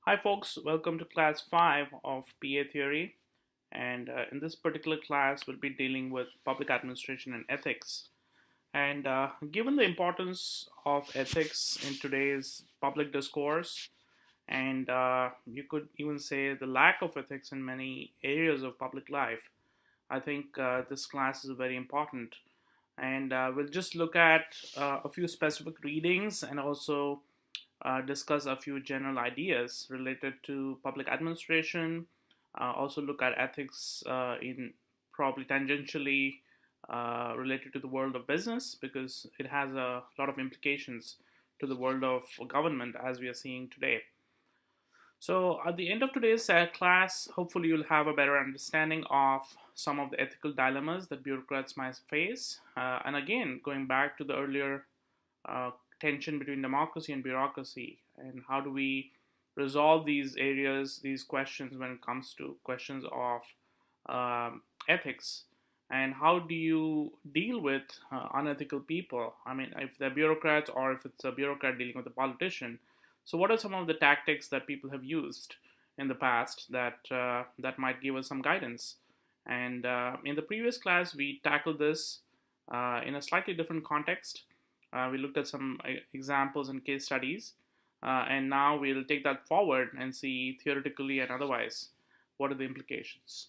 Hi, folks. Welcome to class 5 of PA Theory. And in this particular class, we'll be dealing with public administration and ethics. And given the importance of ethics in today's public discourse, and you could even say the lack of ethics in many areas of public life, I think this class is very important. And we'll just look at a few specific readings and also discuss a few general ideas related to public administration, also look at ethics in probably tangentially related to the world of business because it has a lot of implications to the world of government as we are seeing today. So, at the end of today's class, hopefully, you'll have a better understanding of some of the ethical dilemmas that bureaucrats might face. And again, going back to the earlier uh, tension between democracy and bureaucracy, and how do we resolve these areas, these questions when it comes to questions of ethics, and how do you deal with unethical people? I mean, if they're bureaucrats or if it's a bureaucrat dealing with a politician. So, what are some of the tactics that people have used in the past that might give us some guidance? And in the previous class, we tackled this in a slightly different context. We looked at some examples and case studies, and now we'll take that forward and see theoretically and otherwise what are the implications.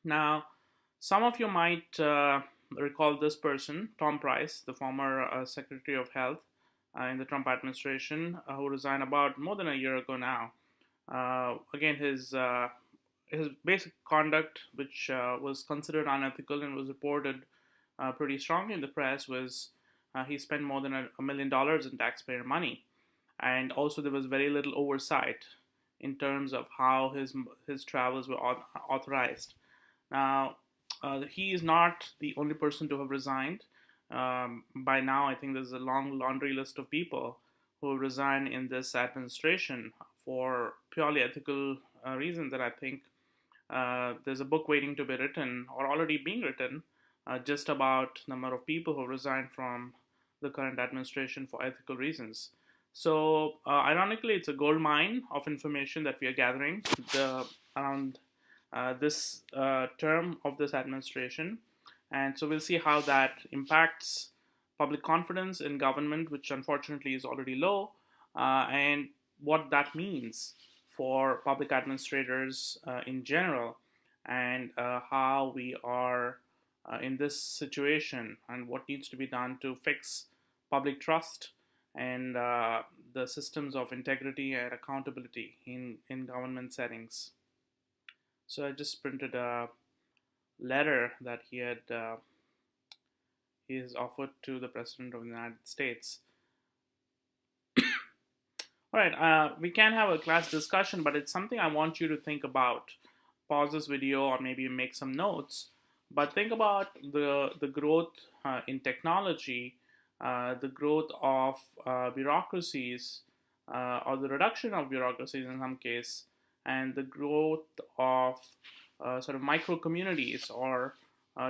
Now, some of you might recall this person, Tom Price, the former Secretary of Health in the Trump administration, who resigned about more than a year ago now. Again, his basic conduct, which was considered unethical and was reported pretty strongly in the press, was he spent more than $1 million in taxpayer money, and also there was very little oversight in terms of how his travels were authorized. Now, he is not the only person to have resigned. By now, I think there's a long laundry list of people who resign in this administration for purely ethical reasons that I think there's a book waiting to be written or already being written just about the number of people who resign from the current administration for ethical reasons. So, ironically, it's a gold mine of information that we are gathering around this term of this administration. And so we'll see how that impacts public confidence in government, which unfortunately is already low, and what that means for public administrators in general, and how we are in this situation, and what needs to be done to fix public trust and the systems of integrity and accountability in government settings. So I just printed a letter that he has offered to the President of the United States. All right, we can have a class discussion, but it's something I want you to think about. Pause this video or maybe make some notes. But think about the growth in technology, the growth of bureaucracies, or the reduction of bureaucracies in some case, and the growth of sort of micro communities or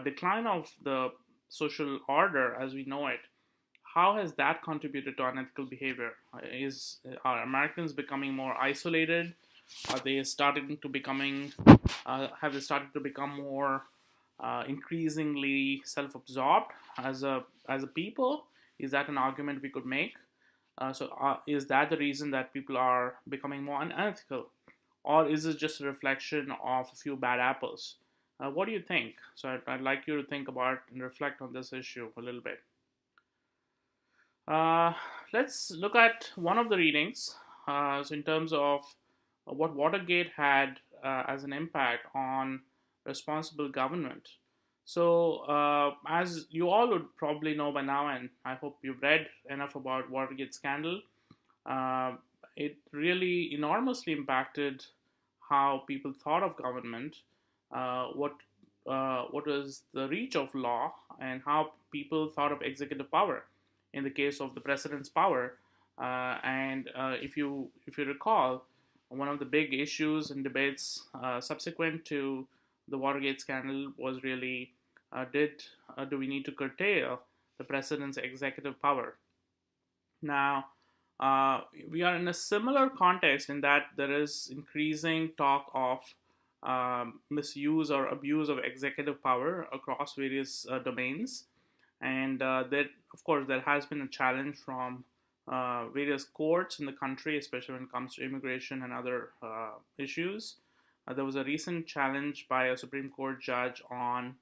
decline of the social order as we know it. How has that contributed to unethical behavior? Are Americans becoming more isolated? Are they starting to becoming? Have they started to become more increasingly self-absorbed as a people? Is that an argument we could make? Is that the reason that people are becoming more unethical, or is it just a reflection of a few bad apples? What do you think? So I'd like you to think about and reflect on this issue a little bit. Uh, let's look at one of the readings. So, in terms of what Watergate had as an impact on responsible government. So, as you all would probably know by now, and I hope you've read enough about Watergate scandal, uh, it really enormously impacted how people thought of government, what was the reach of law, and how people thought of executive power in the case of the president's power. And if you recall, one of the big issues and debates subsequent to the Watergate scandal was really did do we need to curtail the president's executive power? Now, we are in a similar context in that there is increasing talk of misuse or abuse of executive power across various domains, and that, of course, there has been a challenge from various courts in the country, especially when it comes to immigration and other issues. There was a recent challenge by a Supreme Court judge on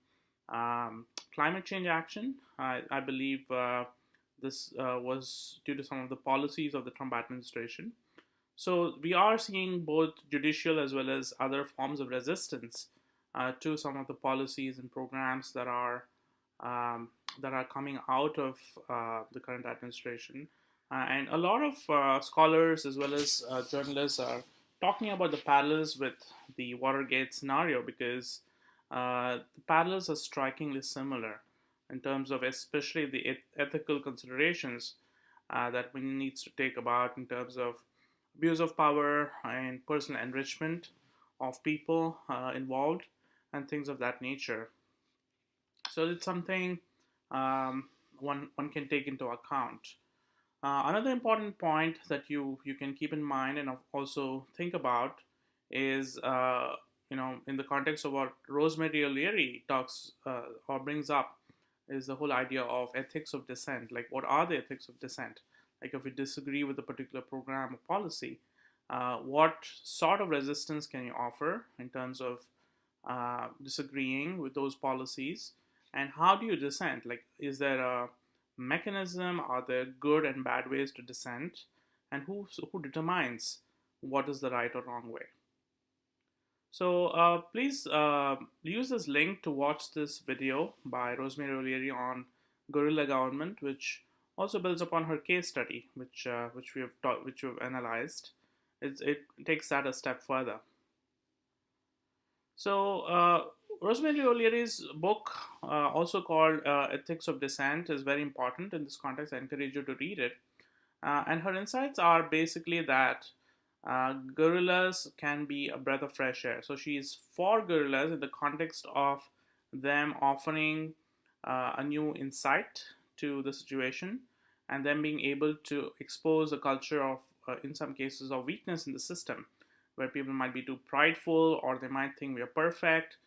climate change action. I believe this was due to some of the policies of the Trump administration. So we are seeing both judicial as well as other forms of resistance to some of the policies and programs um, that are coming out of the current administration. And a lot of scholars as well as journalists are talking about the parallels with the Watergate scenario because the parallels are strikingly similar in terms of especially the ethical considerations that one needs to take about in terms of abuse of power and personal enrichment of people involved and things of that nature. So it's something one can take into account. Another important point that you can keep in mind and also think about is in the context of what Rosemary O'Leary talks or brings up is the whole idea of ethics of dissent. Like, what are the ethics of dissent? Like, if we disagree with a particular program or policy, what sort of resistance can you offer in terms of disagreeing with those policies, and how do you dissent? Like, is there a mechanism? Are there good and bad ways to dissent? And who determines what is the right or wrong way? So please use this link to watch this video by Rosemary O'Leary on Guerilla Government, which also builds upon her case study, which we've analyzed. It takes that a step further. So Rosemary O'Leary's book, also called Ethics of Dissent, is very important in this context. I encourage you to read it. And her insights are basically that gorillas can be a breath of fresh air. So she's for gorillas in the context of them offering a new insight to the situation and them being able to expose a culture of, in some cases, of weakness in the system, where people might be too prideful or they might think we are perfect.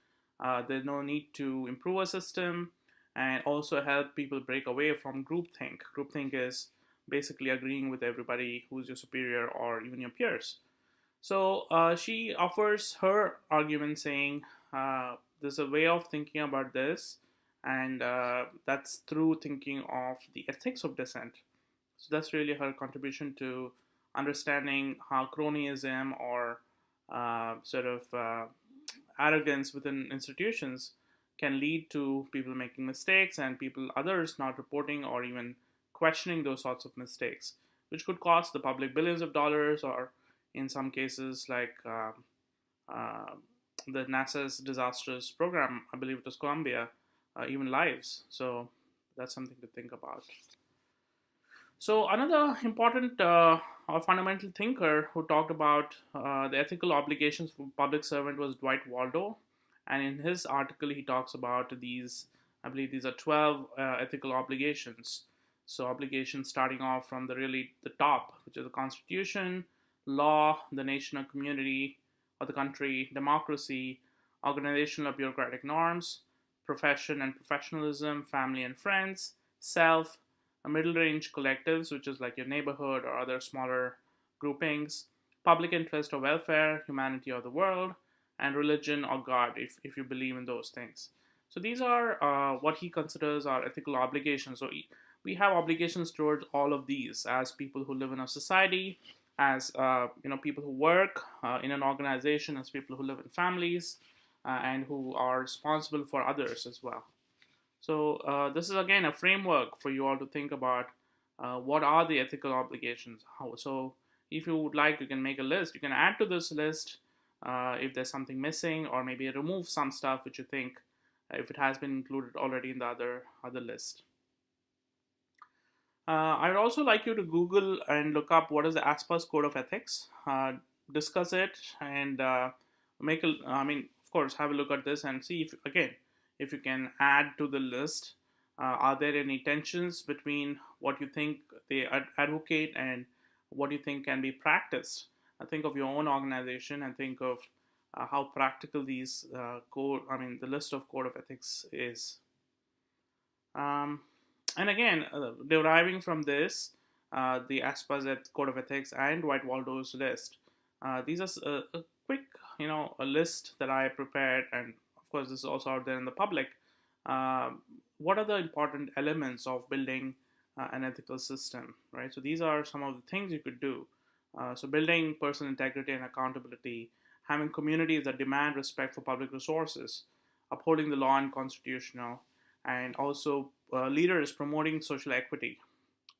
There's no need to improve a system, and also help people break away from groupthink. Groupthink is basically agreeing with everybody who's your superior or even your peers. So she offers her argument saying there's a way of thinking about this, and that's through thinking of the ethics of dissent. So that's really her contribution to understanding how cronyism or arrogance within institutions can lead to people making mistakes and others not reporting or even questioning those sorts of mistakes, which could cost the public billions of dollars, or in some cases, like uh, the NASA's disastrous program, I believe it was Columbia, even lives. So that's something to think about. So another important or fundamental thinker who talked about the ethical obligations for public servant was Dwight Waldo, and in his article he talks about these. I believe these are 12 ethical obligations. So obligations starting off from the top, which is the Constitution, law, the nation or community or the country, democracy, organizational or bureaucratic norms, profession and professionalism, family and friends, self, middle range collectives, which is like your neighborhood or other smaller groupings, public interest or welfare, humanity or the world, and religion or God, if you believe in those things. So these are what he considers our ethical obligations. So we have obligations towards all of these as people who live in a society, as people who work in an organization, as people who live in families, and who are responsible for others as well. So this is again a framework for you all to think about what are the ethical obligations. So if you would like, you can make a list. You can add to this list if there's something missing, or maybe remove some stuff which you think if it has been included already in the other list. I'd also like you to Google and look up what is the ASPA's Code of Ethics, discuss it, and of course, have a look at this and see if you can add to the list. Are there any tensions between what you think they advocate and what do you think can be practiced? Think of your own organization and think of how practical these the list of code of ethics is. Um, and again, deriving from this, the ASPA Code of Ethics and Dwight Waldo's list. These are a quick, a list that I prepared, and of course, this is also out there in the public. What are the important elements of building an ethical system, right? So these are some of the things you could do. So building personal integrity and accountability, having communities that demand respect for public resources, upholding the law and constitutional, and also leaders promoting social equity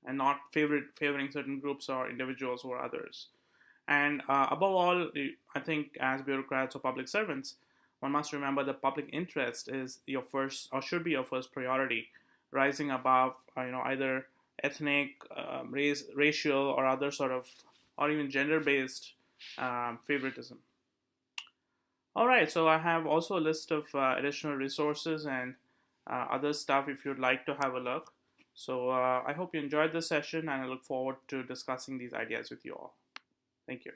and not favoring certain groups or individuals or others. And above all, I think as bureaucrats or public servants, one must remember that public interest is your first or should be your first priority, rising above either ethnic, racial, or other sort of, or even gender-based favoritism. All right, so I have also a list of additional resources and other stuff if you'd like to have a look. So I hope you enjoyed this session, and I look forward to discussing these ideas with you all. Thank you.